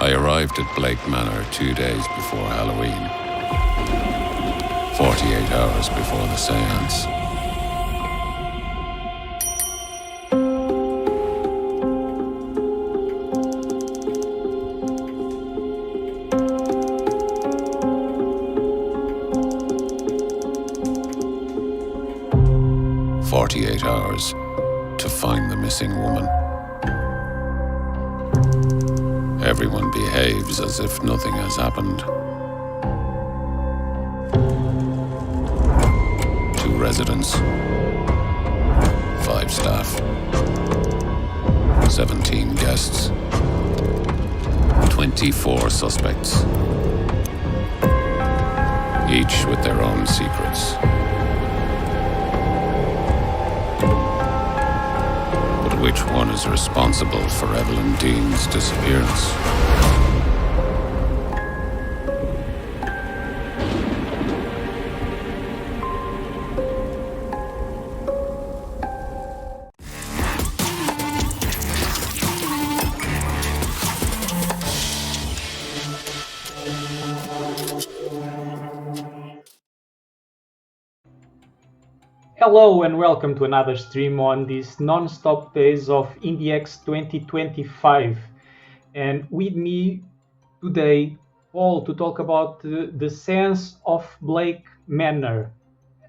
I arrived at Blake Manor 2 days before Halloween, 48 hours before the Séance. Hours to find the missing woman. Everyone behaves as if nothing has happened. 2 residents, 5 staff, 17 guests, 24 suspects, each with their own secrets. Which one is responsible for Evelyn Deane's disappearance? Hello and welcome to another stream on these non-stop days of IndieX 2025. And with me today, Paul, to talk about the Séance of Blake Manor.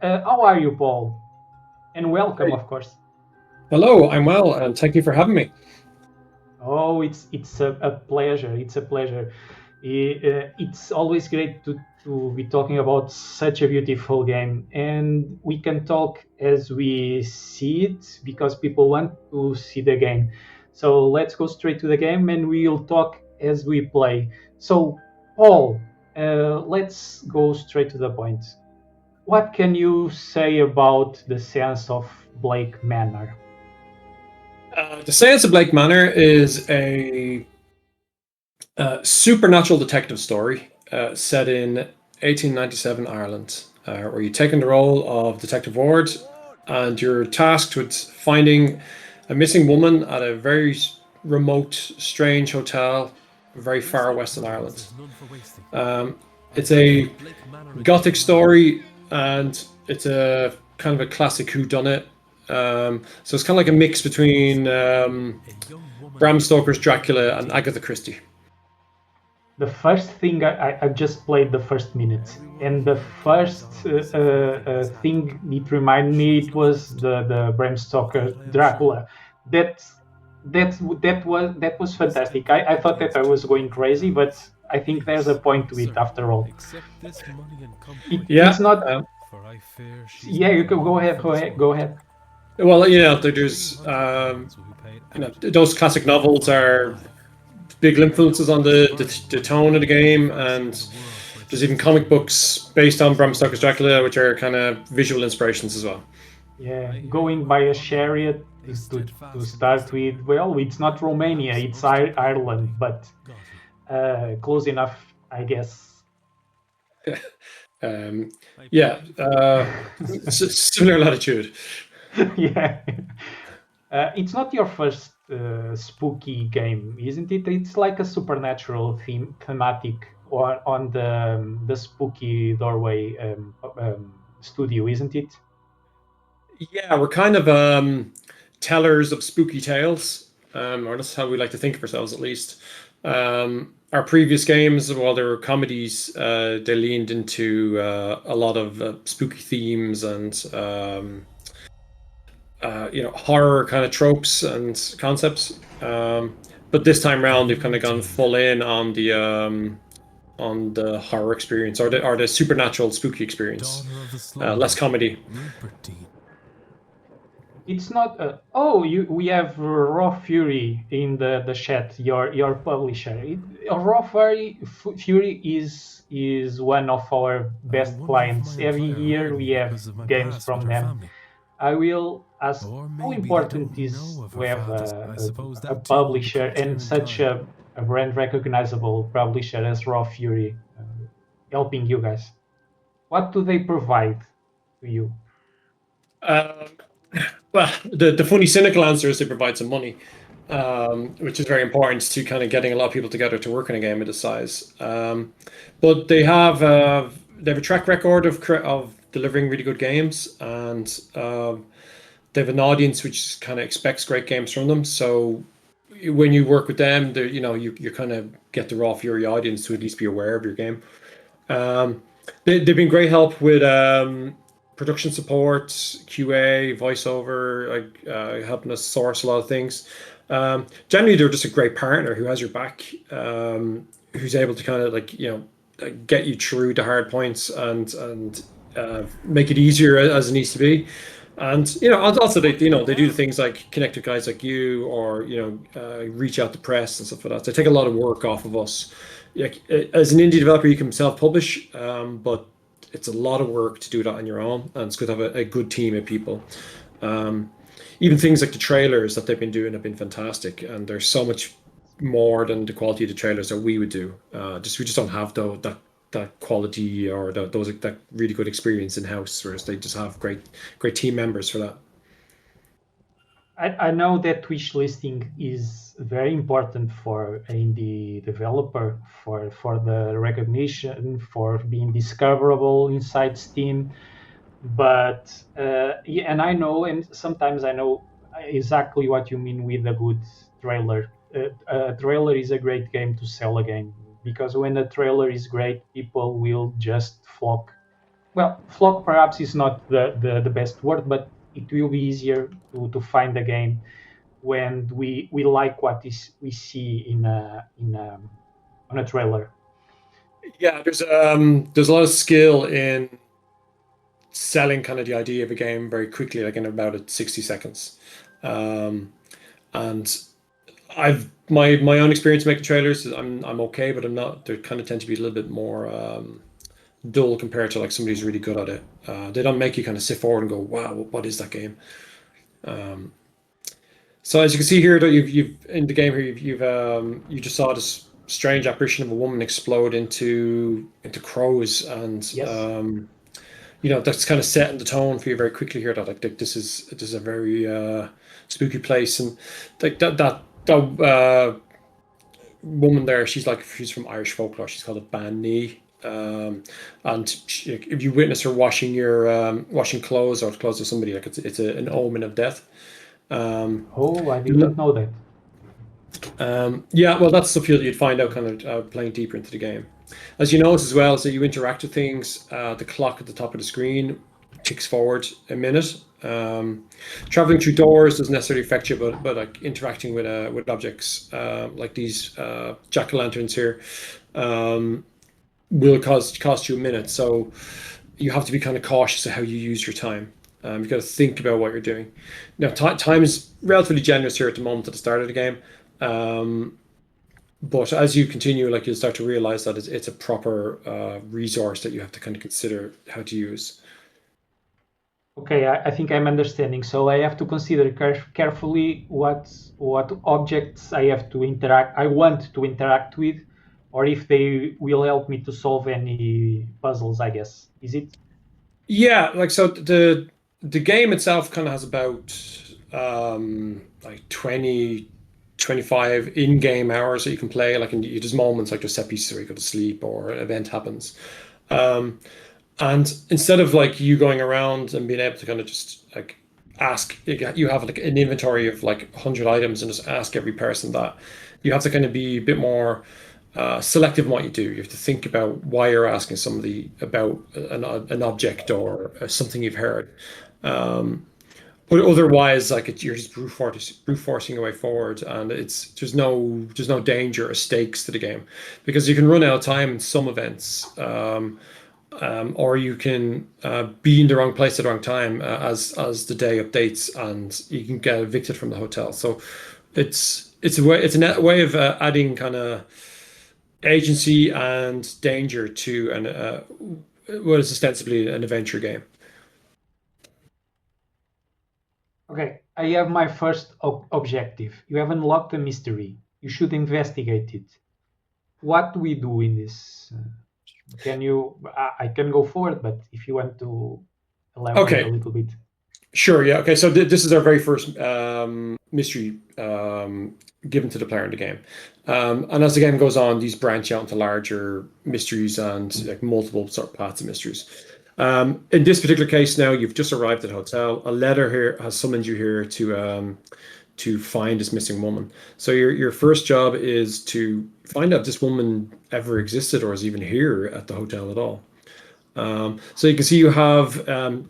How are you, Paul? And welcome, of course. Hello, I'm well, and thank you for having me. Oh, it's a pleasure. It's a pleasure. It's always great to be talking about such a beautiful game, and we can talk as we see it because people want to see the game. So let's go straight to the game, and we'll talk as we play. So, Paul, let's go straight to the point. What can you say about the Seance of Blake Manor? The Séance of Blake Manor is a supernatural detective story set in 1897 Ireland, where you take on the role of Detective Ward, and you're tasked with finding a missing woman at a very remote, strange hotel, very far west of Ireland. It's a gothic story, and it's a kind of a classic whodunit. So it's kind of like a mix between Bram Stoker's Dracula and Agatha Christie. The first thing I just played the first minute, and the first thing it reminded me it was the Bram Stoker Dracula. That was fantastic. I thought that I was going crazy, but I think there's a point to it after all. It's not. Yeah, you can go ahead. Go ahead. Well, there's those classic novels are big influences on the tone of the game, and there's even comic books based on Bram Stoker's Dracula, which are kind of visual inspirations as well. Yeah, going by a chariot is to start with. Well, it's not Romania, it's Ireland, but close enough, I guess. Similar latitude. Yeah. It's not your first spooky game, isn't it? It's like a supernatural thematic on the spooky doorway studio, isn't it? Yeah, we're kind of tellers of spooky tales, or that's how we like to think of ourselves, at least. Our previous games, while they were comedies, they leaned into a lot of spooky themes and horror kind of tropes and concepts. But this time around, we've kind of gone full in on the horror experience or the supernatural spooky experience. Less comedy. It's not. We have Raw Fury in the chat. Your publisher. Raw Fury is one of our best clients. Every year we have games from them. I will ask how important is to have a publisher and such a brand recognizable publisher as Raw Fury helping you guys. What do they provide to you? Well, the funny cynical answer is they provide some money. which is very important to kind of getting a lot of people together to work on a game of this size. But they have a track record of delivering really good games, and they have an audience which kind of expects great games from them. So when you work with them, you kind of get the raw fury audience to at least be aware of your game. They've been great help with production support, QA, voiceover, like helping us source a lot of things. Generally, they're just a great partner who has your back, who's able to kind of get you through the hard points and make it easier as it needs to be. And also they do things like connect with guys like you, or reach out to press and stuff like that. They take a lot of work off of us. As an indie developer, you can self-publish, but it's a lot of work to do that on your own, and it's good to have a good team of people. Even things like the trailers that they've been doing have been fantastic, and there's so much more than the quality of the trailers that we would do. We just don't have that quality or that really good experience in house, whereas they just have great team members for that. I know that wish listing is very important for an indie developer, for the recognition, for being discoverable inside Steam. But and I know, and sometimes I know exactly what you mean with a good trailer. A trailer is a great game to sell a game, because when a trailer is great, people will just flock. Well, flock perhaps is not the best word, but it will be easier to find a game when we like what we see on a trailer. Yeah, there's a lot of skill in selling kind of the idea of a game very quickly, like in about 60 seconds. And I've my own experience making trailers. I'm okay, but I'm not. They kind of tend to be a little bit more dull compared to like somebody who's really good at it. They don't make you kind of sit forward and go, "Wow, what is that game?" So as you can see here, that you've in the game here, you just saw this strange apparition of a woman explode into crows, and Yes. that's kind of setting the tone for you very quickly here. That like this is a very spooky place, and like that woman there, she's from Irish folklore. She's called a ban knee. And if you witness her washing clothes or clothes of somebody, like it's an omen of death. Oh, I did not know that. Yeah, well, that's stuff you'd find out kind of playing deeper into the game. As you notice as well, so you interact with things. The clock at the top of the screen ticks forward a minute. Traveling through doors doesn't necessarily affect you, but like interacting with objects like these jack-o'-lanterns here will cost you a minute. So you have to be kind of cautious of how you use your time. You've got to think about what you're doing. Now, time is relatively generous here at the moment at the start of the game. But as you continue, like you'll start to realize that it's a proper resource that you have to kind of consider how to use. Okay, I think I'm understanding. So I have to consider carefully what objects I want to interact with, or if they will help me to solve any puzzles, I guess. Is it? Yeah, like so the game itself kind of has about like 20, 25 in-game hours that you can play. Like, and there's moments like there's set pieces where you go to sleep or an event happens. And instead of like you going around and being able to kind of just like ask, you have like an inventory of like 100 items and just ask every person that, you have to kind of be a bit more selective in what you do. You have to think about why you're asking somebody about an object or something you've heard. But otherwise, like you're just brute forcing your way forward, and there's no danger or stakes to the game, because you can run out of time in some events, or you can be in the wrong place at the wrong time as the day updates, and you can get evicted from the hotel. So it's a way of adding kind of agency and danger to what is ostensibly an adventure game. Okay, I have my first objective. You have unlocked a mystery. You should investigate it. What do we do in this? Can you? I can go forward, but if you want to elaborate a little bit. Sure. Yeah. Okay. So this is our very first mystery given to the player in the game. And as the game goes on, these branch out into larger mysteries and like multiple sort of paths of mysteries. In this particular case, now you've just arrived at a hotel. A letter here has summoned you here to find this missing woman. So your first job is to find out if this woman ever existed or is even here at the hotel at all. So you can see you have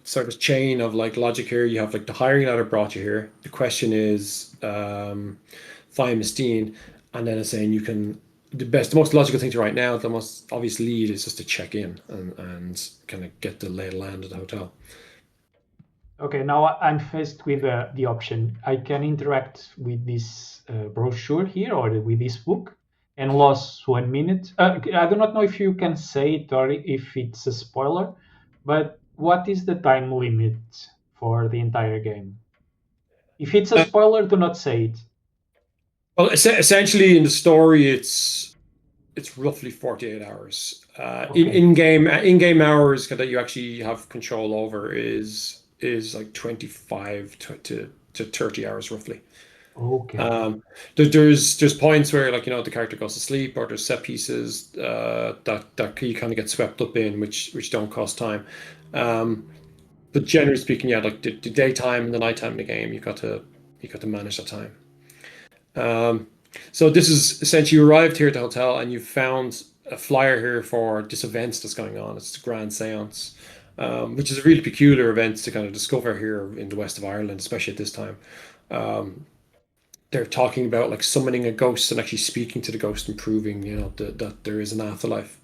sort of chain of like logic here. You have like the hiring letter brought you here. The question is find Miss Deane, and then it's saying you can the most logical thing to write now, the most obvious lead is just to check in and kind of get the lay of the land of the hotel. Okay, now I'm faced with the option. I can interact with this brochure here or with this book and lose 1 minute. I do not know if you can say it or if it's a spoiler, but what is the time limit for the entire game? If it's a spoiler, do not say it. Well, essentially in the story, it's roughly 48 hours. Okay. In-game hours that you actually have control over is like 25 to 30 hours roughly. Okay. There's points where like the character goes to sleep, or there's set pieces that you kind of get swept up in, which don't cost time. But generally speaking, yeah, like the daytime and the nighttime in the game, you got to manage that time. So this is essentially, you arrived here at the hotel and you found a flyer here for this event that's going on. It's the Grand Seance, which is a really peculiar event to kind of discover here in the west of Ireland, especially at this time. They're talking about like summoning a ghost and actually speaking to the ghost and proving, that there is an afterlife.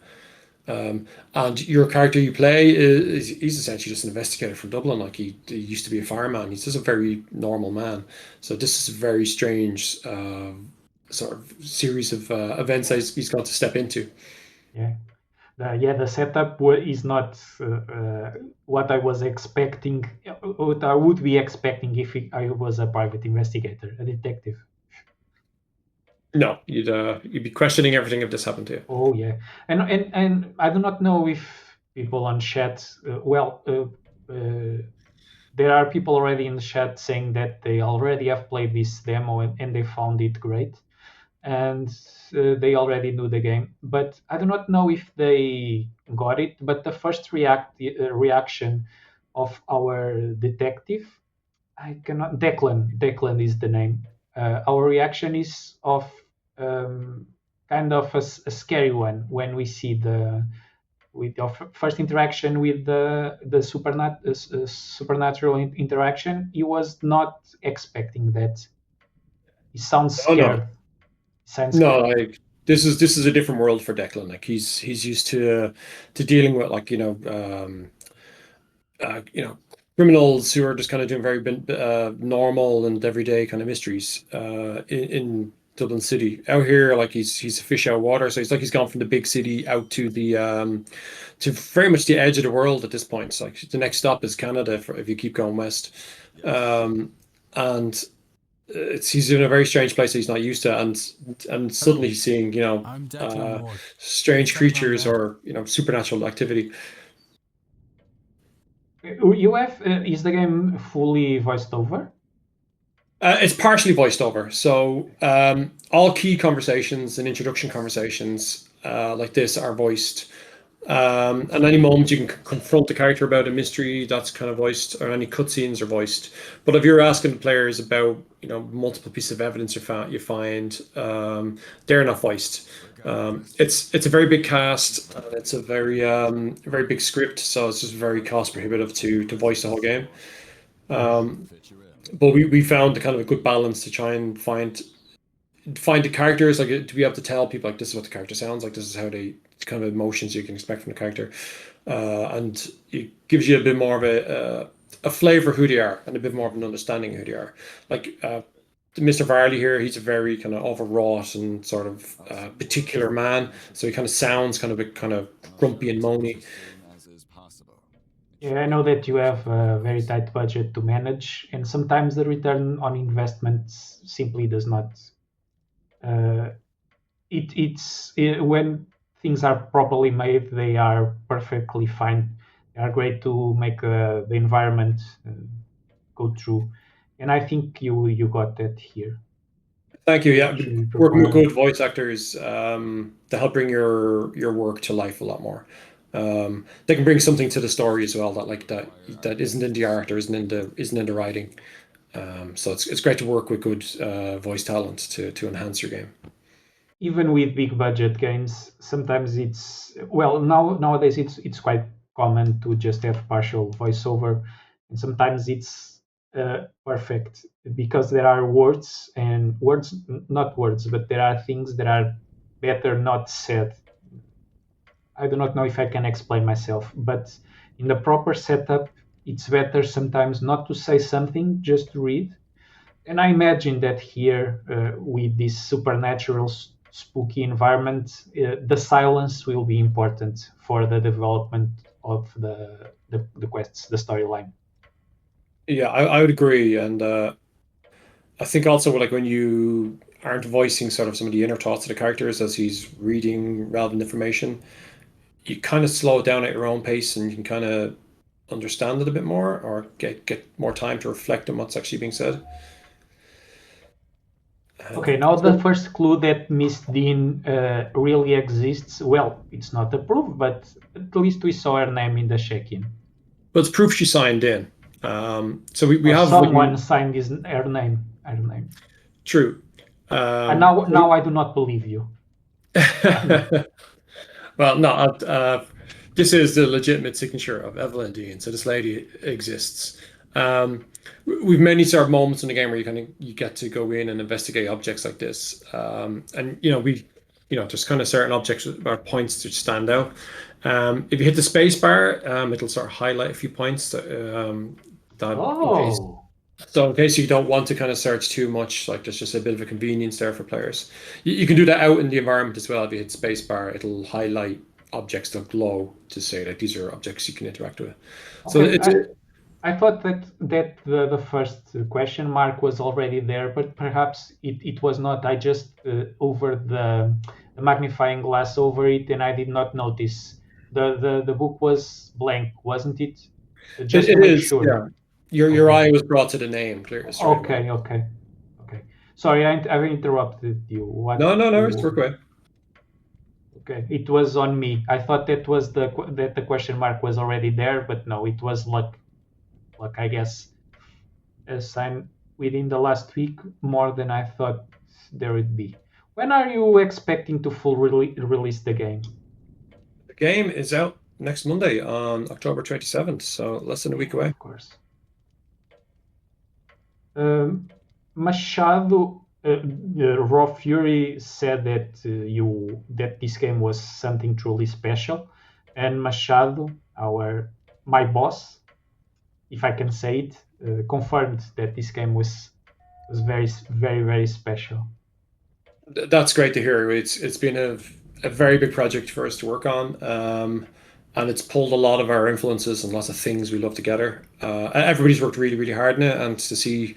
And your character you play he's essentially just an investigator from Dublin. Like he used to be a fireman. He's just a very normal man. So this is a very strange sort of series of events that he's got to step into. Yeah. The setup is not what I was expecting, what I would be expecting if I was a private investigator, a detective. No, you'd be questioning everything if this happened to you. Oh yeah, and I do not know if people on chat. There are people already in the chat saying that they already have played this demo and they found it great, and they already knew the game. But I do not know if they got it. But the first reaction of our detective, I cannot. Declan is the name. Our reaction is of kind of a scary one when we see with your first interaction with the supernatural interaction. He was not expecting that. He sounds Oh no, scared. Sounds no, scared. like this is a different world for Declan. Like he's used to dealing with like criminals who are just kind of doing very normal and everyday kind of mysteries in Dublin City. Out here, like he's a fish out of water, so he's gone from the big city out to the to very much the edge of the world at this point. So like the next stop is Canada if you keep going west, and he's in a very strange place that he's not used to, and suddenly he's seeing strange creatures or supernatural activity. You have is the game fully voiced over? It's partially voiced over. So all key conversations and introduction conversations like this are voiced. At any moment, you can confront the character about a mystery that's kind of voiced, or any cutscenes are voiced. But if you're asking the players about, multiple pieces of evidence you find, they're not voiced. It's a very big cast. It's a very big script, so it's just very cost prohibitive to voice the whole game. But we found kind of a good balance to try and find the characters, like to be able to tell people like this is what the character sounds like, this is how they kind of emotions you can expect from the character, and it gives you a bit more of a flavor of who they are and a bit more of an understanding of who they are. Like Mr. Varley here, he's a very kind of overwrought and sort of particular man, so he kind of sounds kind of grumpy and moany. Yeah, I know that you have a very tight budget to manage, and sometimes the return on investment simply does not. When things are properly made, they are perfectly fine. They are great to make the environment go through. and I think you got that here. Thank you. Yeah, Actually working with prepared. good voice actors to help bring your work to life a lot more. They can bring something to the story as well that isn't in the art or isn't in the writing. So it's great to work with good voice talent to enhance your game. Even with big budget games, sometimes it's well nowadays it's quite common to just have partial voiceover, and sometimes it's perfect because there are words and words, not words, but there are things that are better not said. I do not know if I can explain myself, but in the proper setup, it's better sometimes not to say something, just to read. And I imagine that here, with this supernatural, spooky environment, the silence will be important for the development of the quests, the storyline. Yeah, I would agree, and I think also like when you aren't voicing sort of some of the inner thoughts of the characters as he's reading relevant information, you kind of slow it down at your own pace, and you can kind of understand it a bit more, or get more time to reflect on what's actually being said. Okay, now the first clue that Miss Dean really exists. Well, it's not a proof, but at least we saw her name in the check-in. But it's proof she signed in. So we Or have someone written signed her name. Her name. true. And now I do not believe you. Well, no, this is the legitimate signature of Evelyn Deane, so this lady exists. We've many sort of moments in the game where you get to go in and investigate objects like this, and there's kind of certain objects or points that stand out. If you hit the space bar, it'll sort of highlight a few points that in case Oh, so in case you don't want to kind of search too much, like there's just a bit of a convenience there for players. You can do that out in the environment as well. If you hit spacebar, it'll highlight objects that glow to say that these are objects you can interact with. So okay. it's I thought that the first question mark was already there, but perhaps it was not. I just over the magnifying glass over it, and I did not notice. The book was blank, wasn't it? it, Just to it make is, sure. yeah. Your Okay. eye was brought to the name clear straight away. Okay. Sorry, I interrupted you. What No, no, no, it's you? work away. Okay, it was on me. I thought that the question mark was already there, but no, it was like I guess assigned within the last week more than I thought there would be. When are you expecting to full release the game? The game is out next Monday on October 27th, so less than a week away. Of course. Machado, Raw Fury said that this game was something truly special, and Machado, my boss, if I can say it, confirmed that this game was very very very special. That's great to hear. It's been a very big project for us to work on, and it's pulled a lot of our influences and lots of things we love together. Everybody's worked really, really hard in it, and to see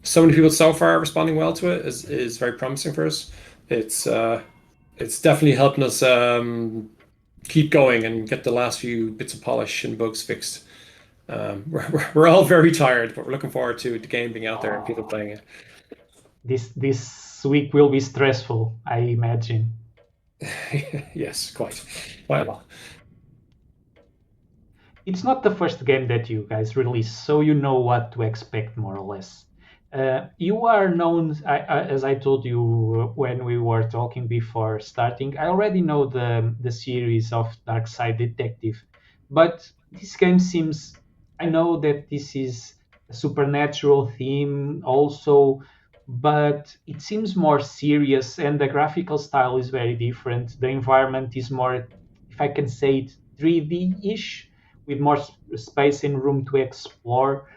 so many people so far responding well to it is very promising for us. It's definitely helping us keep going and get the last few bits of polish and bugs fixed. We're all very tired, but we're looking forward to the game being out there and people playing it. This week will be stressful, I imagine. Yes, quite a lot. It's not the first game that you guys release, so you know what to expect more or less. You are known, as I told you when we were talking before starting. I already know the series of Dark Side Detective, but this game seems. I know that this is a supernatural theme also, but it seems more serious, and the graphical style is very different. The environment is more, if I can say it, 3D-ish, with more space and room to explore.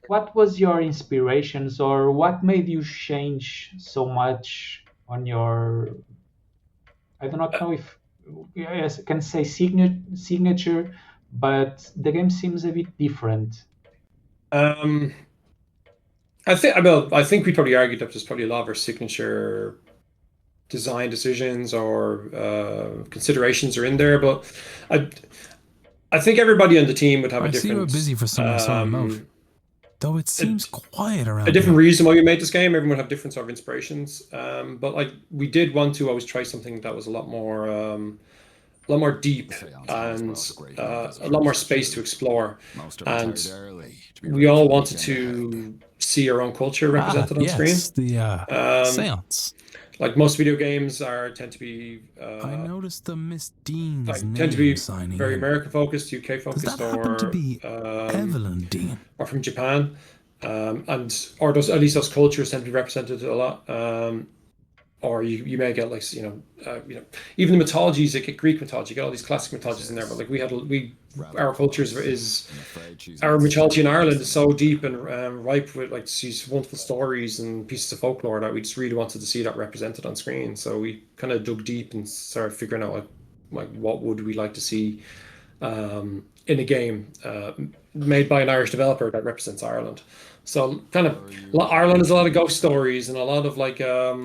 What was your inspirations, or what made you change so much on your, I do not know if yes I can say signature, but the game seems a bit different. Um, I think we probably argued that there's probably a lot of our signature design decisions or considerations are in there, but I I think everybody on the team would have a I see you were different busy for someone saw the mouth. though it seems quiet around a different here. reason why we made this game. Everyone would have different sort of inspirations. But like we did want to always try something that was a lot more deep and a lot more space to explore. And we all wanted to see our own culture represented on screen. Yes, the Seance. Like most video games tend to be I noticed the Miss Deane's name tend to be signing very in. American focused, UK Does focused, that happen to be Evelyn Deane? or from Japan, or those, at least those cultures tend to be represented a lot. Or you may get like even the mythologies, like Greek mythology, you get all these classic mythologies in there. But like our cultures is our mythology in Ireland is so deep and ripe with like these wonderful stories and pieces of folklore that we just really wanted to see that represented on screen. So we kind of dug deep and started figuring out like what would we like to see in a game made by an Irish developer that represents Ireland. So kind of Ireland is a lot of ghost stories and a lot of like a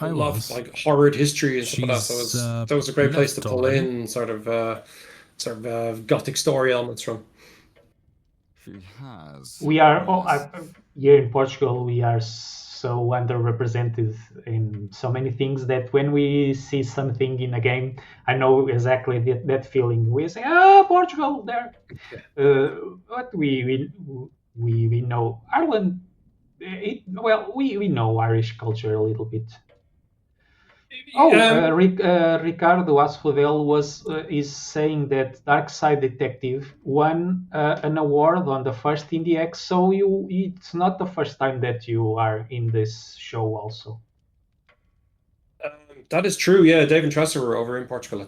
lot of like horrid history and stuff like that. So that was a great place to pull in sort of gothic story elements from. We are here in Portugal. We are so underrepresented in so many things that when we see something in a game, I know exactly that feeling. We say, Portugal there. But we know Ireland. We know Irish culture a little bit. Ricardo Asfodel is saying that Dark Side Detective won an award on the first IndieX, so it's not the first time that you are in this show also. That is true. Yeah, Dave and Tressa were over in Portugal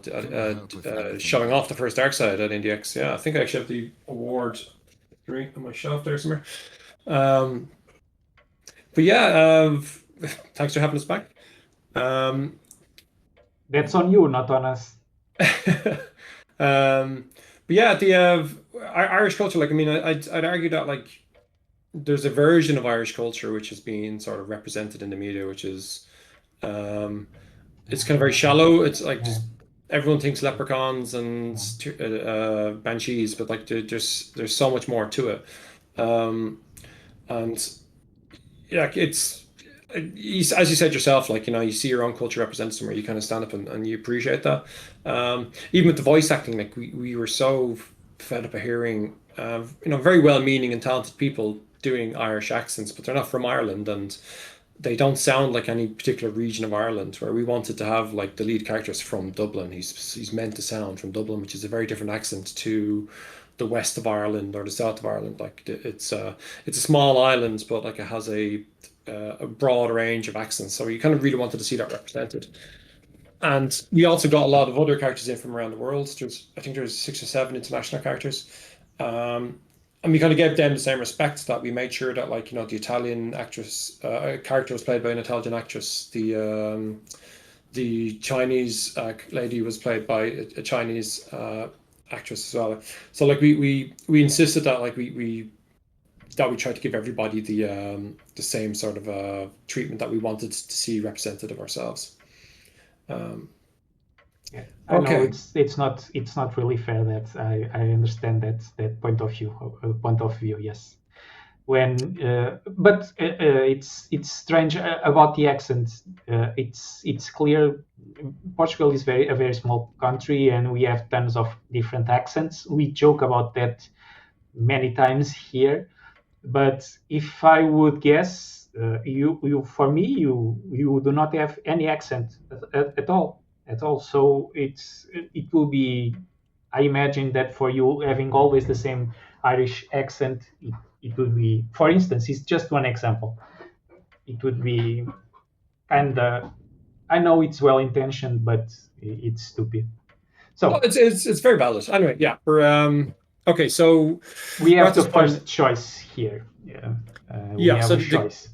showing off the first Dark Side at IndieX. Yeah, I think I actually have the award on my shelf there somewhere. But yeah, thanks for having us back. That's on you, not on us. But yeah, the Irish culture, like I mean, I'd argue that like there's a version of Irish culture which is being sort of represented in the media, which is it's kind of very shallow. It's like just everyone thinks leprechauns and banshees, but like there's so much more to it. And yeah, it's as you said yourself, like you see your own culture represented somewhere, you kind of stand up and you appreciate that. Even with the voice acting, like we were so fed up of hearing very well-meaning and talented people doing Irish accents, but they're not from Ireland and they don't sound like any particular region of Ireland. Where we wanted to have like the lead character is from Dublin. He's meant to sound from Dublin, which is a very different accent to the west of Ireland or the south of Ireland. Like it's a small island, but like it has a broad range of accents. So you kind of really wanted to see that represented. And we also got a lot of other characters in from around the world. I think there's 6 or 7 international characters. And we kind of gave them the same respect that we made sure that like the Italian actress character was played by an Italian actress. The Chinese lady was played by a Chinese actress as well. So like we insisted that like we tried to give everybody the same sort of treatment that we wanted to see represented of ourselves. I know it's not really fair. That I understand that point of view. Yes, but it's strange about the accent. It's clear Portugal is a very small country, and we have tons of different accents. We joke about that many times here, but if I would guess, you do not have any accent at all. So it will be. I imagine that for you having always the same Irish accent, it would be. For instance, it's just one example. It would be kind of. I know it's well intentioned, but it's stupid. So well, it's very valid. Anyway, yeah. Okay, so we have the first choice here. We have a choice.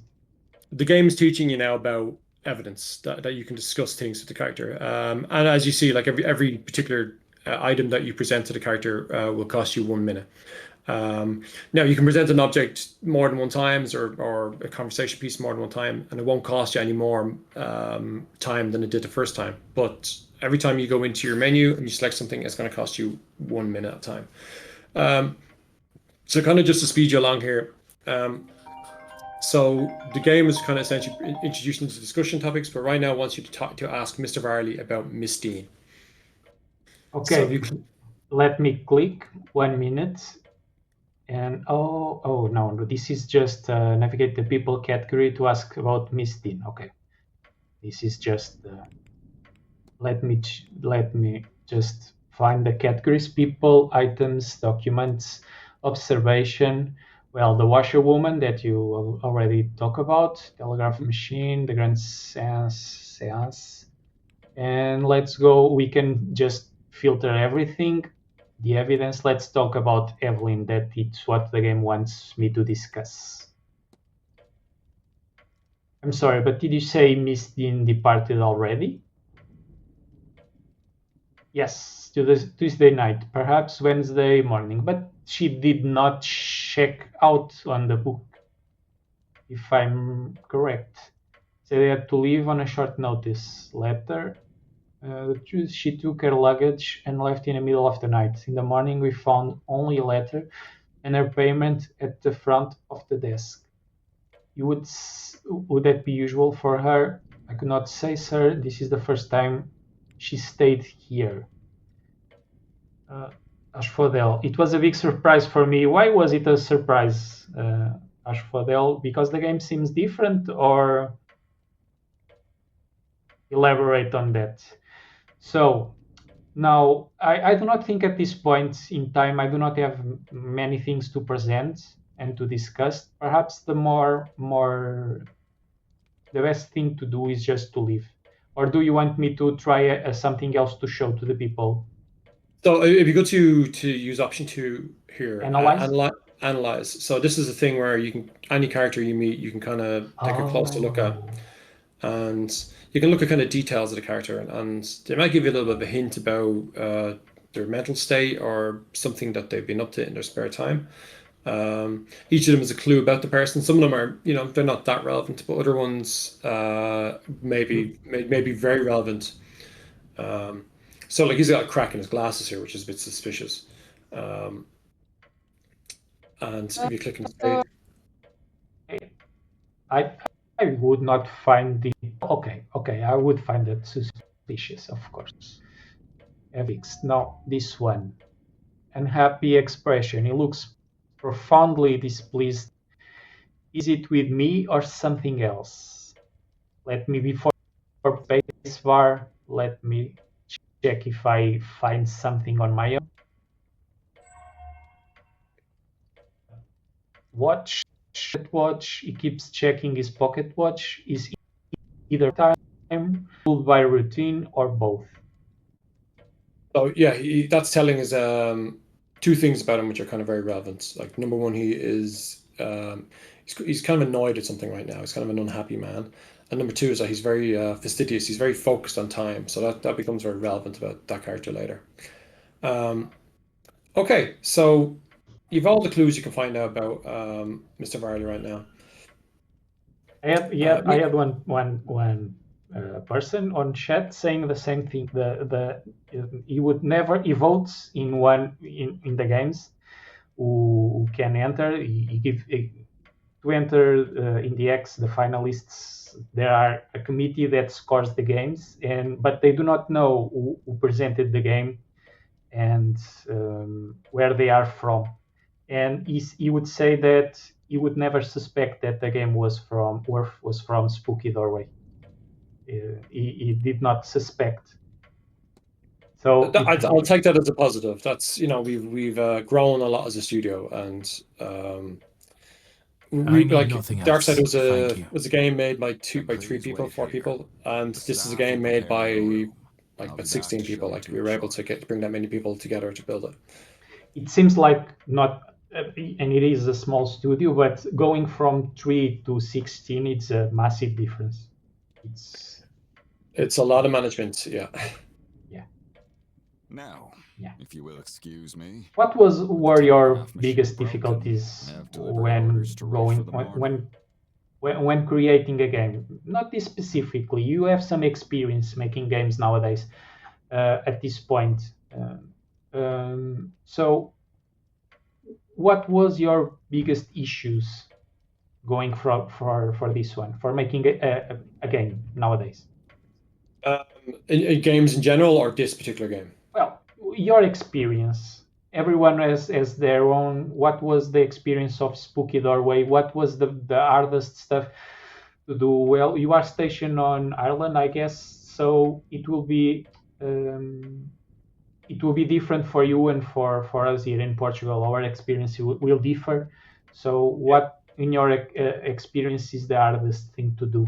The game's teaching you now about evidence that you can discuss things with the character, and as you see, like every particular item that you present to the character will cost you 1 minute. Now you can present an object more than one times or a conversation piece more than one time, and it won't cost you any more time than it did the first time. But every time you go into your menu and you select something, it's going to cost you 1 minute at a time. So kind of just to speed you along here. So the game is kind of essentially introducing into discussion topics, but right now I want you to ask Mr. Varley about Miss Deane. Okay, So let me click 1 minute. And oh no, this is just navigate the people category to ask about Miss Deane. Okay, this is just let me just find the categories: people, items, documents, observation. Well, the washerwoman that you already talked about, telegraph machine, the grand seance, and let's go. We can just filter everything. The evidence. Let's talk about Evelyn. That it's what the game wants me to discuss. I'm sorry, but did you say Miss Dean departed already? Yes, to the Tuesday night, perhaps Wednesday morning, but she did not check out on the book, if I'm correct. So they had to leave on a short notice. Letter. The truth, she took her luggage and left in the middle of the night. In the morning, we found only a letter and her payment at the front of the desk. Would that be usual for her? I could not say, sir. This is the first time she stayed here. Asphodel. It was a big surprise for me. Why was it a surprise, Asphodel? Because the game seems different, or elaborate on that? So now I do not think at this point in time I do not have many things to present and to discuss. Perhaps the best thing to do is just to leave. Or do you want me to try something else to show to the people? So it'd be good to use option 2 here. Analyze? Analyze. So this is a thing where you can, any character you meet, you can kind of take a closer look at, and you can look at kind of details of the character, and they might give you a little bit of a hint about their mental state or something that they've been up to in their spare time. Each of them is a clue about the person. Some of them are, they're not that relevant, but other ones may be very relevant. So like he's got a crack in his glasses here, which is a bit suspicious. And if you click on state, I would not find the okay. I would find it suspicious, of course. FX. No, this one. Unhappy expression. He looks profoundly displeased. Is it with me or something else? Let me before spacebar. Let me check if I find something on my own. Watch. He keeps checking his pocket watch. Is either time ruled by routine or both? So yeah, that's telling us two things about him which are kind of very relevant. Like number one, he is he's kind of annoyed at something right now. He's kind of an unhappy man. And number two is that he's very fastidious. He's very focused on time. So that becomes very relevant about that character later. Okay, so you've all the clues you can find out about Mr. Varley right now. I had one person on chat saying the same thing. He would never votes in the games who can enter. To enter in the X the finalists. There are a committee that scores the games, but they do not know who presented the game and where they are from. And he would say that he would never suspect that the game was from Spooky Doorway. He did not suspect. So I'll take that as a positive. That's we've grown a lot as a studio, and Darkside was a game made by 4 people, and this is a game made by about 16 people. Like we were able to bring that many people together to build it. It seems like not, and it is a small studio, but going from 3 to 16, it's a massive difference. It's a lot of management, yeah. Yeah. Now, if you will excuse me. What were your biggest difficulties when creating a game? Not this specifically. You have some experience making games nowadays. At this point, so what was your biggest issues going for this one, for making a game nowadays? In games in general, or this particular game? Well, your experience. Everyone has their own. What was the experience of Spooky Doorway? What was the hardest stuff to do? Well, you are stationed on Ireland, I guess, so it will be different for you and for us here in Portugal. Our experience will differ. So, what in your experience is the hardest thing to do?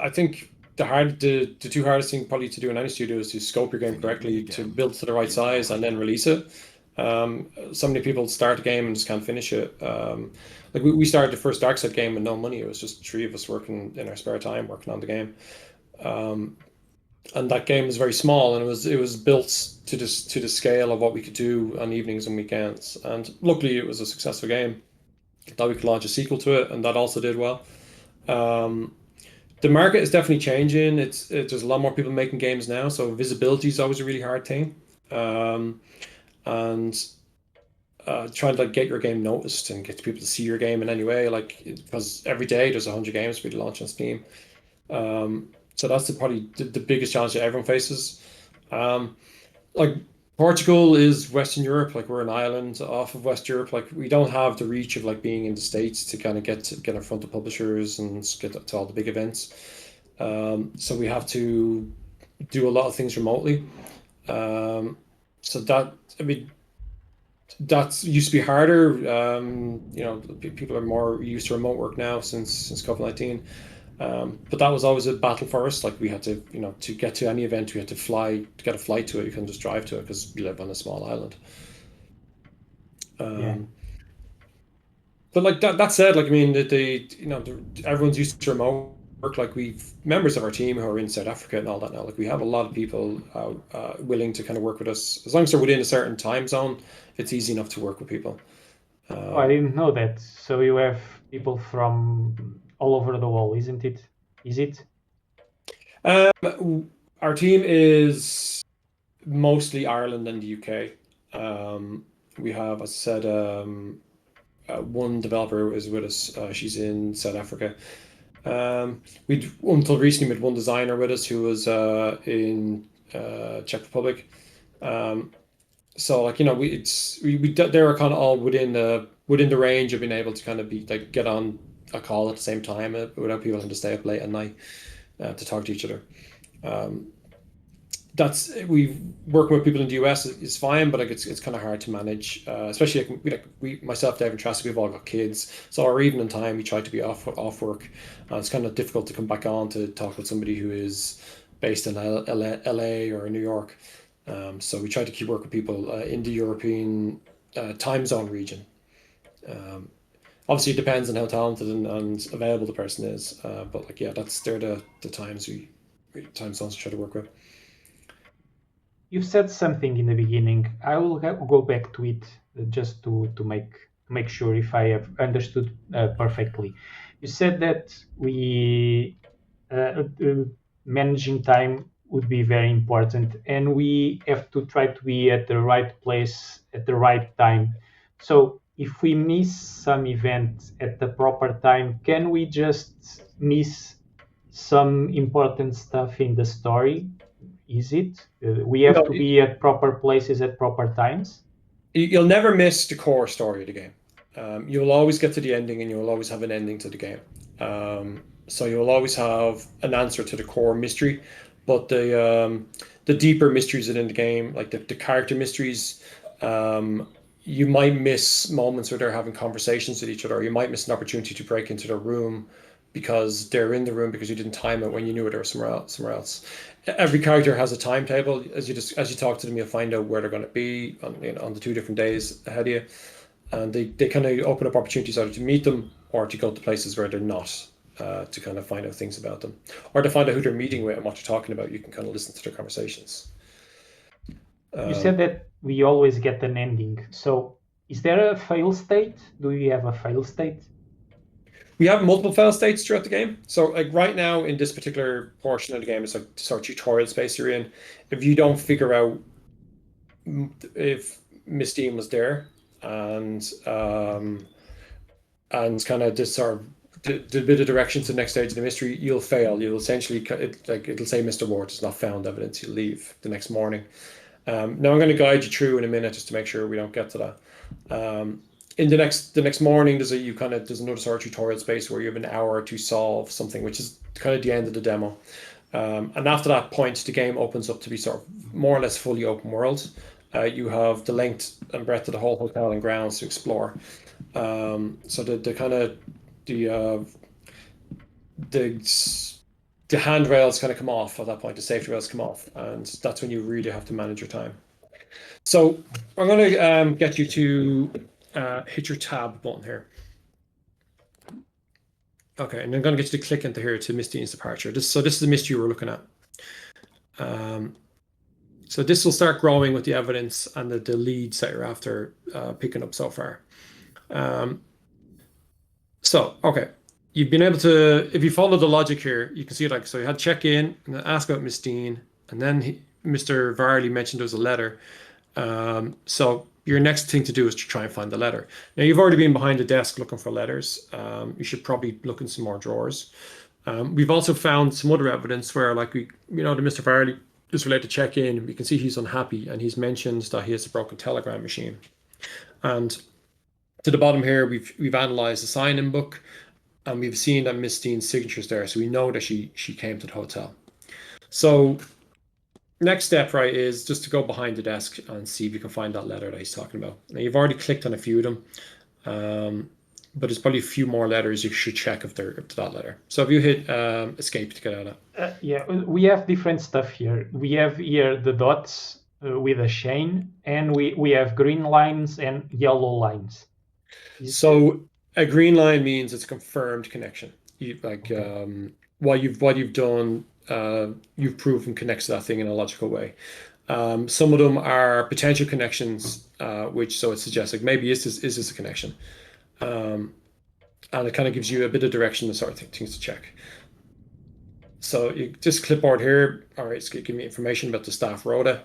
I think the two hardest things probably to do in any studio is to scope your game correctly, to build to the right size, and then release it. So many people start a game and just can't finish it. Like we started the first Darkseid game with no money. It was just 3 of us working in our spare time working on the game. And that game was very small, and it was built to the scale of what we could do on evenings and weekends. And luckily, it was a successful game that we could launch a sequel to it, and that also did well. The market is definitely changing. There's a lot more people making games now, so visibility is always a really hard thing. And trying to get your game noticed and get people to see your game in any way, because every day there's 100 games we launch on Steam. So that's probably the biggest challenge that everyone faces. Portugal is Western Europe. We're an island off of West Europe. We don't have the reach of being in the States to kind of get in front of publishers and get to all the big events. So we have to do a lot of things remotely. So that used to be harder. People are more used to remote work now since COVID-19. But that was always a battle for us. We had to, to get to any event, we had to fly, to get a flight to it. You couldn't just drive to it because we live on a small island. But that said, everyone's used to remote work. We've members of our team who are in South Africa and all that now. We have a lot of people willing to kind of work with us. As long as they're within a certain time zone, it's easy enough to work with people. I didn't know that. So you have people from all over the world, isn't it? Is it? Our team is mostly Ireland and the UK. We have, as I said, one developer is with us. She's in South Africa. We until recently had one designer with us who was in Czech Republic. So they were kind of all within the range of being able to kind of get on a call at the same time without people having to stay up late at night to talk to each other. We working with people in the US is fine, but it's kind of hard to manage, especially myself, Dave, and Tracy, we've all got kids, so our evening time we try to be off work. It's kind of difficult to come back on to talk with somebody who is based in LA or New York. So we try to keep work with people in the European time zone region. Obviously, it depends on how talented and available the person is. But they're the times time zones we try to work with. You said something in the beginning. I will go back to it just to make sure if I have understood perfectly. You said that managing time would be very important, and we have to try to be at the right place at the right time. So if we miss some event at the proper time, can we just miss some important stuff in the story? Is it? We have to be at proper places at proper times? You'll never miss the core story of the game. You'll always get to the ending, and you'll always have an ending to the game. So you'll always have an answer to the core mystery, but the deeper mysteries within the game, the character mysteries, you might miss moments where they're having conversations with each other. Or you might miss an opportunity to break into their room because they're in the room because you didn't time it when you knew they were somewhere else. Every character has a timetable. As you talk to them, you'll find out where they're going to be on the 2 different days ahead of you, and they kind of open up opportunities either to meet them or to go to places where they're not, to kind of find out things about them, or to find out who they're meeting with and what they're talking about. You can kind of listen to their conversations. You said that we always get an ending. So is there a fail state? Do you have a fail state? We have multiple fail states throughout the game. So right now in this particular portion of the game, it's sort of tutorial space you're in. If you don't figure out if Miss Deane was there, and kind of just sort of did a bit of direction to the next stage of the mystery, you'll fail. You'll essentially, it'll say Mr. Ward has not found evidence. You'll leave the next morning. Now I'm going to guide you through in a minute just to make sure we don't get to that. In the next morning, there's another sort of tutorial space where you have an hour to solve something, which is kind of the end of the demo. And after that point, the game opens up to be sort of more or less fully open world. You have the length and breadth of the whole hotel and grounds to explore. So the handrails kind of come off at that point. The safety rails come off, and that's when you really have to manage your time. So I'm going to get you to hit your tab button here. Okay, and I'm going to get you to click into here to Miss Deane's departure. This is the mystery we're looking at. So this will start growing with the evidence and the leads that you're after picking up so far. So, okay, you've been able to, if you follow the logic here, you can see so you had check in and then ask about Miss Deane, and then Mr. Varley mentioned there was a letter. So your next thing to do is to try and find the letter. Now, you've already been behind the desk looking for letters. You should probably look in some more drawers. We've also found some other evidence where, the Mr. Varley is related to check in. We can see he's unhappy, and he's mentioned that he has a broken telegram machine. And to the bottom here, we've analysed the sign-in book, and we've seen that Miss Deane's signature is there, so we know that she came to the hotel. So next step, right, is just to go behind the desk and see if you can find that letter that he's talking about. Now, you've already clicked on a few of them, but there's probably a few more letters you should check if they're up to that letter. So if you hit escape to get out of that. Yeah, we have different stuff here. We have here the dots with a chain, and we have green lines and yellow lines. So a green line means it's a confirmed connection. What you've done, you've proven connects to that thing in a logical way. Some of them are potential connections, so it suggests maybe is this a connection, and it kind of gives you a bit of direction to sort of things to check. So this clipboard here, all right, it's giving me information about the staff rota.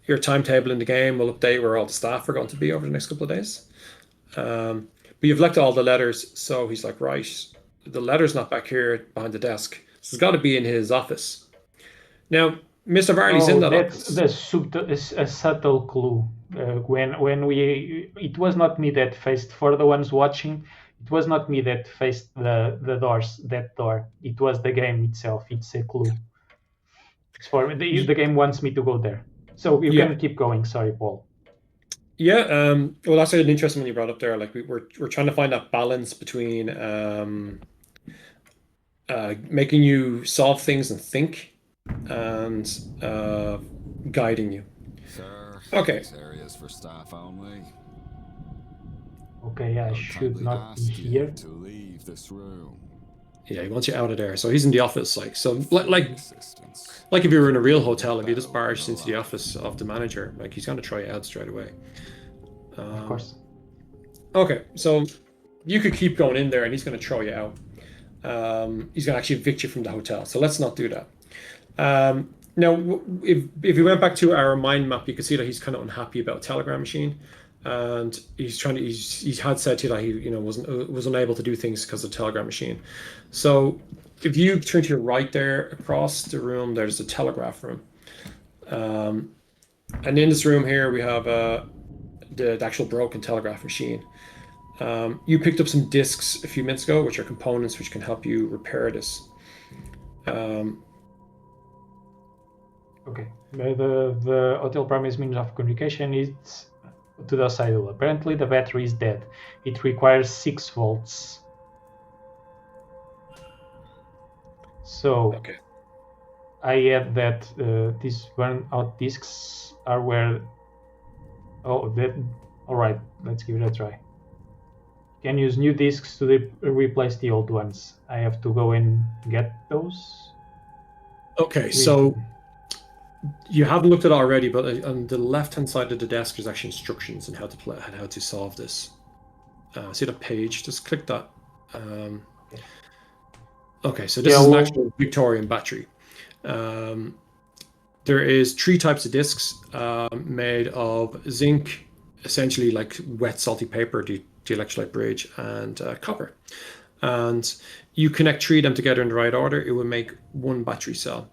Your timetable in the game will update where all the staff are going to be over the next couple of days. But you've looked at all the letters, so he's like, right, the letter's not back here behind the desk. So it's got to be in his office. Now, Mr. Varley's in that office. That's a subtle clue. It was not me that faced, for the ones watching, it was not me that faced that door. It was the game itself. It's a clue. It's for the game wants me to go there. So you can keep going. Sorry, Paul. Yeah, well, that's an interesting one you brought up there. We're trying to find that balance between making you solve things and think, and guiding you. Sir, okay. This area is for staff only. Okay, I should not be here. To leave this room. Yeah, he wants you out of there. So he's in the office, like if you were in a real hotel, if you just barged into the office of the manager, he's going to try you out straight away. Of course. Okay, so you could keep going in there, and he's going to throw you out. He's going to actually evict you from the hotel. So let's not do that. Now, if we went back to our mind map, you could see that he's kind of unhappy about a telegram machine, and he had said to you that he was unable to do things because of the telegram machine. So if you turn to your right there, across the room, there's a telegraph room. And in this room here, we have the actual broken telegraph machine. You picked up some discs a few minutes ago, which are components which can help you repair this. Okay. The hotel primary means of communication is to the side. Apparently, the battery is dead. It requires 6 volts. So okay. I add that these burn-out discs are where. All right. Let's give it a try. Can use new discs to replace the old ones. I have to go and get those. Okay, so you haven't looked at it already, but on the left-hand side of the desk, there's actually instructions on how to solve this. See the page? Just click that. Okay, so this is an actual Victorian battery. There is 3 types of discs made of zinc, essentially like wet salty paper, the electrolyte bridge, and copper. And you connect 3 of them together in the right order, it will make 1 battery cell.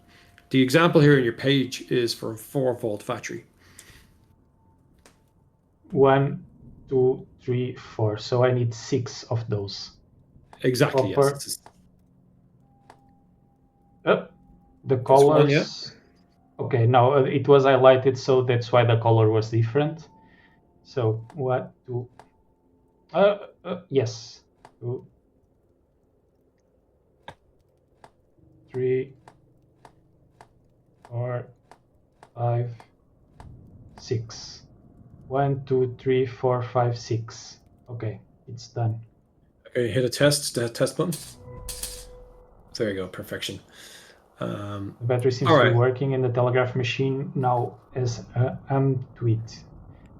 The example here on your page is for a 4-volt battery. 1, 2, 3, 4. So I need 6 of those. Exactly. Copper. Yes. The colors. One, yeah. Okay, no, it was highlighted, so that's why the color was different. So 1, 2. Yes. 2, 3, 4, 5, 6. 1, 2, 3, 4, 5, 6. Okay, it's done. Okay, hit the test button. There you go, perfection. The battery seems to be working in the telegraph machine now as to it.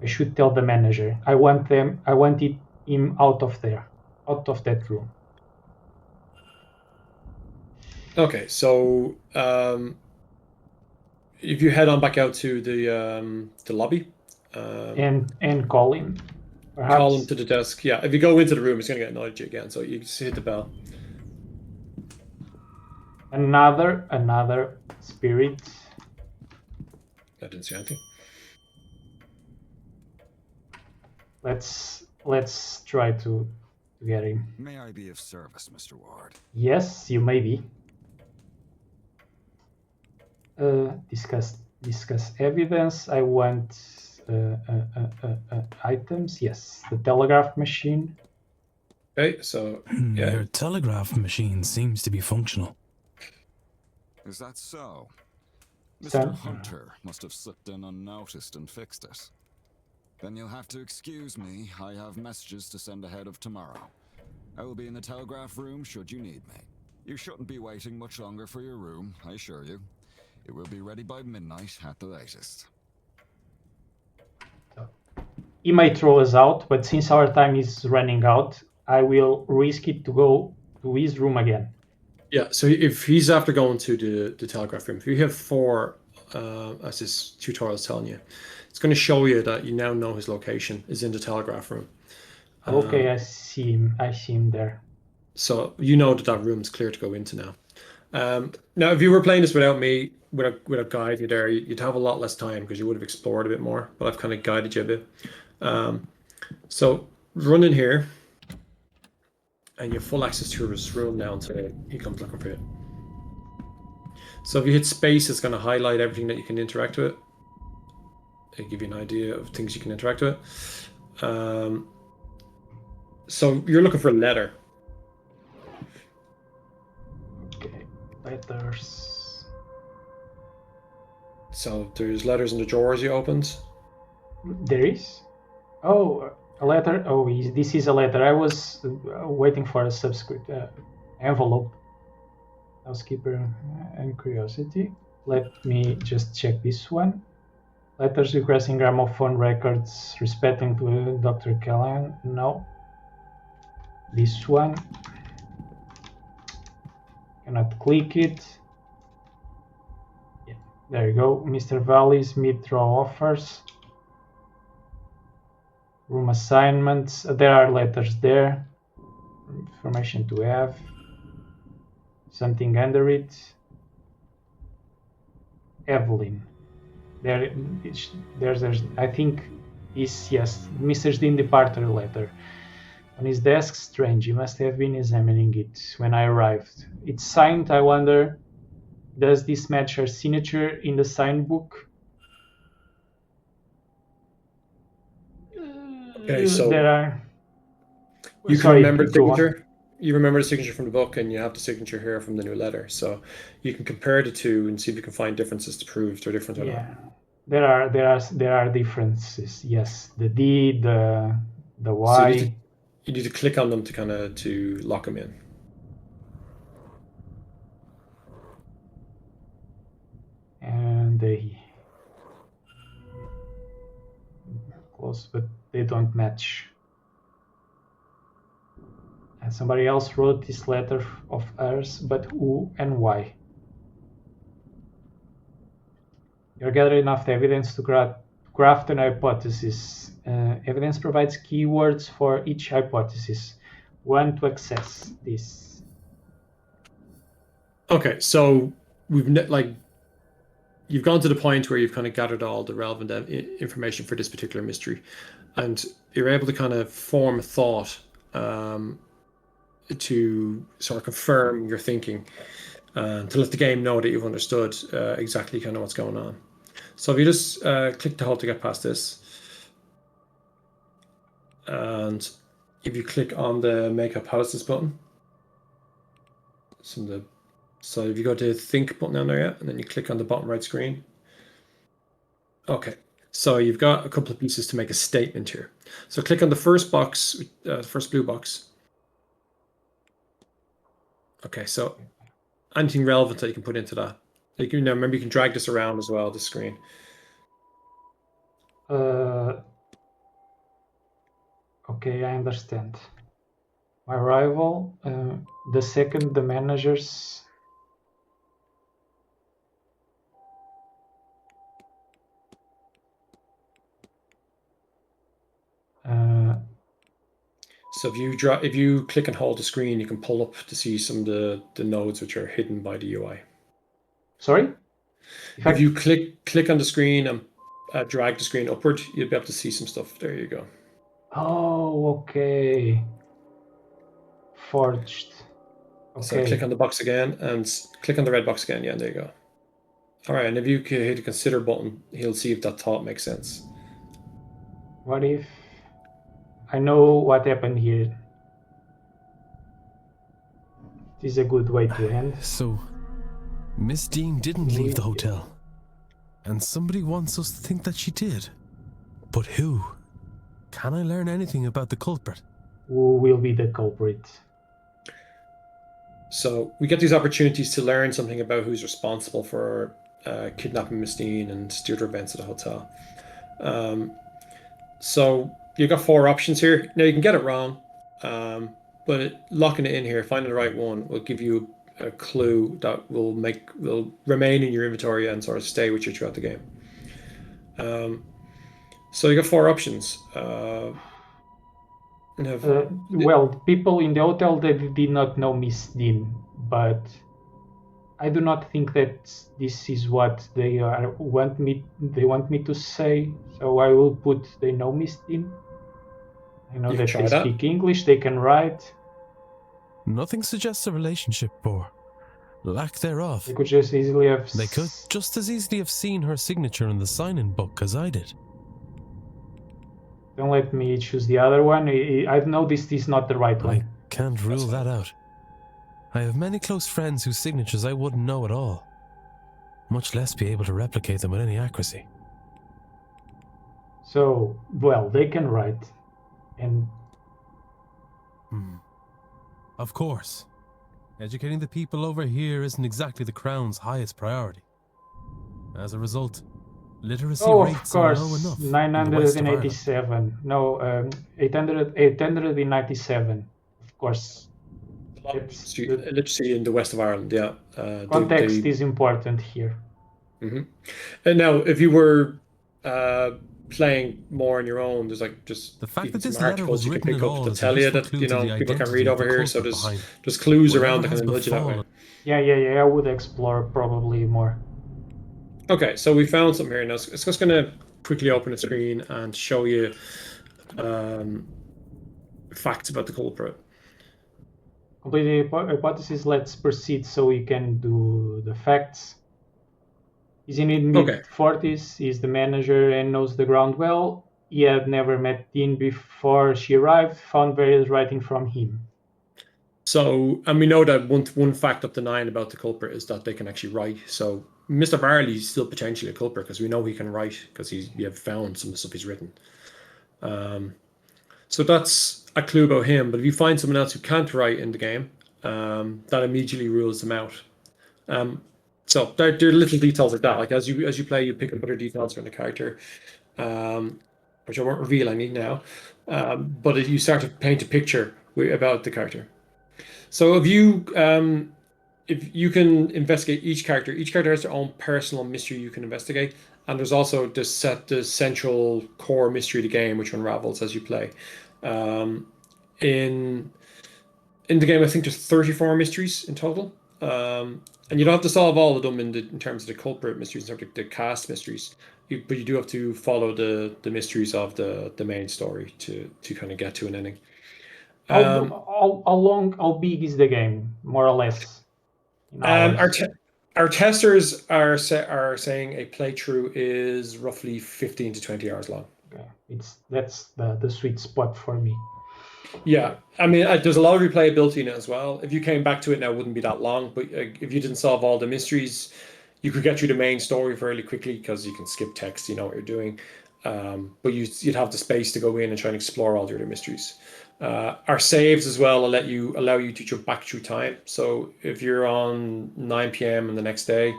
I should tell the manager. I want him out of there, out of that room. Okay, so if you head on back out to the lobby, and call him. Perhaps. Call him to the desk. Yeah, if you go into the room, it's going to get annoyed at you again. So you just hit the bell. Another spirit. I didn't see anything. Let's try to get him. May I be of service, Mr. Ward? Yes, you may be. Discuss evidence. I want items. Yes, the telegraph machine. Okay, so yeah. Your telegraph machine seems to be functional. Is that so? Mr. Hunter must have slipped in unnoticed and fixed it. Then you'll have to excuse me. I have messages to send ahead of tomorrow. I will be in the telegraph room should you need me. You shouldn't be waiting much longer for your room, I assure you. It will be ready by midnight at the latest. He may throw us out, but since our time is running out, I will risk it to go to his room again. Yeah, so if he's after going to the telegraph room, if you have 4, as this tutorial is telling you, it's going to show you that you now know his location is in the telegraph room. Okay, I see him there. So you know that room is clear to go into now. Now, if you were playing this without me, without guiding you there, you'd have a lot less time because you would have explored a bit more. But I've kind of guided you a bit. So run in here, and you have full access to his room now until he comes looking for you. So if you hit space, it's going to highlight everything that you can interact with. It'll give you an idea of things you can interact with. So you're looking for a letter. Okay, letters. So there's letters in the drawers you opened. There is? Oh, a letter. Oh, this is a letter. I was waiting for a subscript envelope. Housekeeper and curiosity. Let me just check this one. Letters requesting gramophone records respecting to Dr. Callahan. No. This one. Cannot click it. Yeah, there you go. Mr. Valley's mid-throw offers. Room assignments. There are letters there. Information to have. Something under it. Evelyn. There's I think is yes, Mr. Deane departure letter. On his desk, strange. He must have been examining it when I arrived. It's signed. I wonder, does this match her signature in the sign book? Okay, so there are. You can remember the signature. You remember the signature from the book, and you have the signature here from the new letter. So you can compare the two and see if you can find differences to prove they're different or not. There are differences. Yes, the D, the Y. So you need to click on them to lock them in. And they close, but they don't match. And somebody else wrote this letter of hers, but who and why? You're gathering enough evidence to craft an hypothesis. Evidence provides keywords for each hypothesis. One to access this. Okay, so you've gone to the point where you've kind of gathered all the relevant information for this particular mystery, and you're able to kind of form a thought to sort of confirm your thinking, to let the game know that you've understood exactly kind of what's going on. So if you just click to hold to get past this, and if you click on the make hypothesis button, so if you go to think button down there, yeah, and then you click on the bottom right screen. Okay, so you've got a couple of pieces to make a statement here. So click on the first box, first blue box. Okay, so anything relevant that you can put into that. Remember, you can drag this around as well, the screen. Okay, I understand. My rival, the second, the managers. So if you click and hold the screen, you can pull up to see some of the nodes which are hidden by the UI. Sorry? If you click on the screen and drag the screen upward, you'll be able to see some stuff. There you go. Oh, okay. Forged. Okay. So click on the box again and click on the red box again. Yeah, there you go. All right, and if you hit the consider button, he'll see if that thought makes sense. What if I know what happened here? This is a good way to end. So, Miss Deane didn't leave the hotel. And somebody wants us to think that she did. But who? Can I learn anything about the culprit? Who will be the culprit? So we get these opportunities to learn something about who's responsible for kidnapping Miss Deane and the other events at the hotel. So you've got 4 options here. Now you can get it wrong, but locking it in here, finding the right one, will give you a clue that will remain in your inventory and sort of stay with you throughout the game. So you got 4 options. Well, people in the hotel, they did not know Miss Deane, but I do not think that this is what they want me to say. So I will put they know Miss Deane. I know that they speak English, they can write. Nothing suggests a relationship or lack thereof. They could just easily have... They could just as easily have seen her signature in the sign-in book as I did. Don't let me choose the other one. I've noticed this is not the right one. I can't rule that out. I have many close friends whose signatures I wouldn't know at all, much less be able to replicate them with any accuracy. So, well, they can write, and... Of course. Educating the people over here isn't exactly the Crown's highest priority. As a result, literacy rates are low enough. 987. No, 897. Of course. Literacy in the west of Ireland, yeah. Context is important here. Mm-hmm. And now, if you were playing more on your own, there's just the fact that this articles you can pick up that tell you that people can read over here. So there's clues around that can nudge you that way. Yeah. I would explore probably more. Okay, so we found something here now. It's just going to quickly open the screen and show you facts about the culprit. Complete the hypothesis. Let's proceed so we can do the facts. He's in his mid-40s. He's the manager and knows the ground well. He had never met Deane before she arrived. Found various writing from him. So, and we know that one fact up to 9 about the culprit is that they can actually write. So Mr. Barley is still potentially a culprit because we know he can write because we have found some of the stuff he's written. So that's a clue about him. But if you find someone else who can't write in the game, that immediately rules them out. So there are little details like that. Like as you play, you pick up other details from the character, which I won't reveal any now. But you start to paint a picture about the character. So if you can investigate each character has their own personal mystery you can investigate, and there's also the central core mystery of the game, which unravels as you play. In the game, I think there's 34 mysteries in total. And you don't have to solve all of them in terms of the culprit mysteries, in terms of the cast mysteries. But you do have to follow the mysteries of the main story to kind of get to an ending. How big is the game, more or less? Our testers are saying a playthrough is roughly 15 to 20 hours long. Okay. That's the sweet spot for me. Yeah, I mean, there's a lot of replayability in it as well. If you came back to it now, it wouldn't be that long. But if you didn't solve all the mysteries, you could get through the main story fairly quickly because you can skip text. You know what you're doing. But you'd have the space to go in and try and explore all the other mysteries. Our saves as well allow you to jump back through time. So if you're on 9 p.m. and the next day,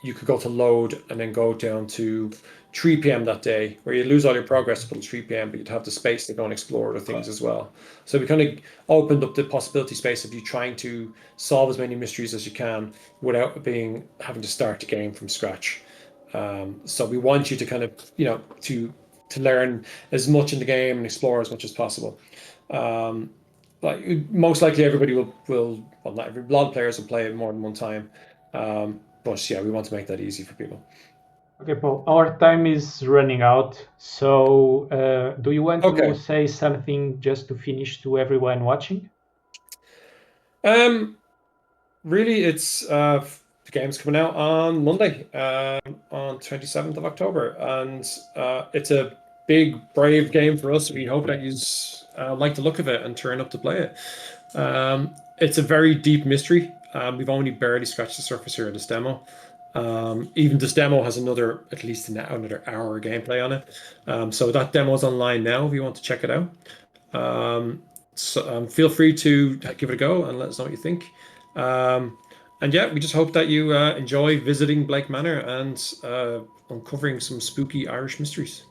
you could go to load and then go down to 3 p.m. that day, where you lose all your progress until 3 p.m., but you'd have the space to go and explore other things as well. So we kind of opened up the possibility space of you trying to solve as many mysteries as you can without having to start the game from scratch. So we want you to kind of, to learn as much in the game and explore as much as possible. Like most likely everybody will not every, a lot of players will play it more than one time. But yeah, we want to make that easy for people. Okay, Paul, our time is running out. So do you want to say something just to finish to everyone watching? Really, it's the game's coming out on Monday, on 27th of October, and it's a big, brave game for us. We hope that you like the look of it and turn up to play it. It's a very deep mystery. We've only barely scratched the surface here in this demo. Even this demo has at least another hour of gameplay on it. So that demo is online now if you want to check it out. So feel free to give it a go and let us know what you think. And yeah, we just hope that you enjoy visiting Blake Manor and uncovering some spooky Irish mysteries.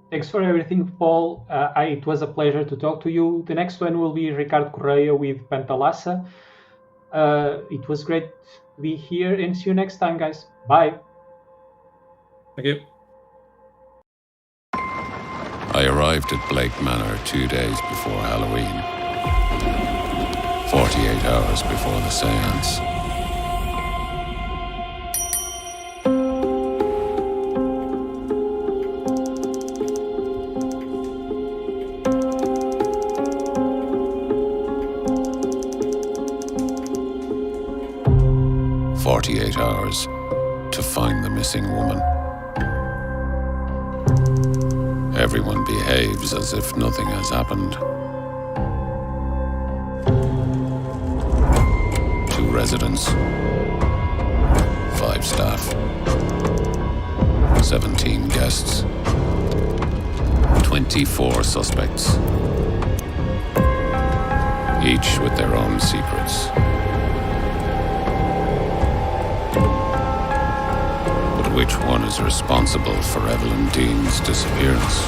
Thanks for everything, Paul. It was a pleasure to talk to you. The next one will be Ricardo Correia with Pantalassa. It was great to be here, and see you next time, guys. Bye. Thank you. I arrived at Blake Manor 2 days before Halloween. 48 hours before the Séance. Hours to find the missing woman. Everyone behaves as if nothing has happened. 2 residents, 5 staff, 17 guests, 24 suspects, each with their own secrets. Which one is responsible for Evelyn Deane's disappearance?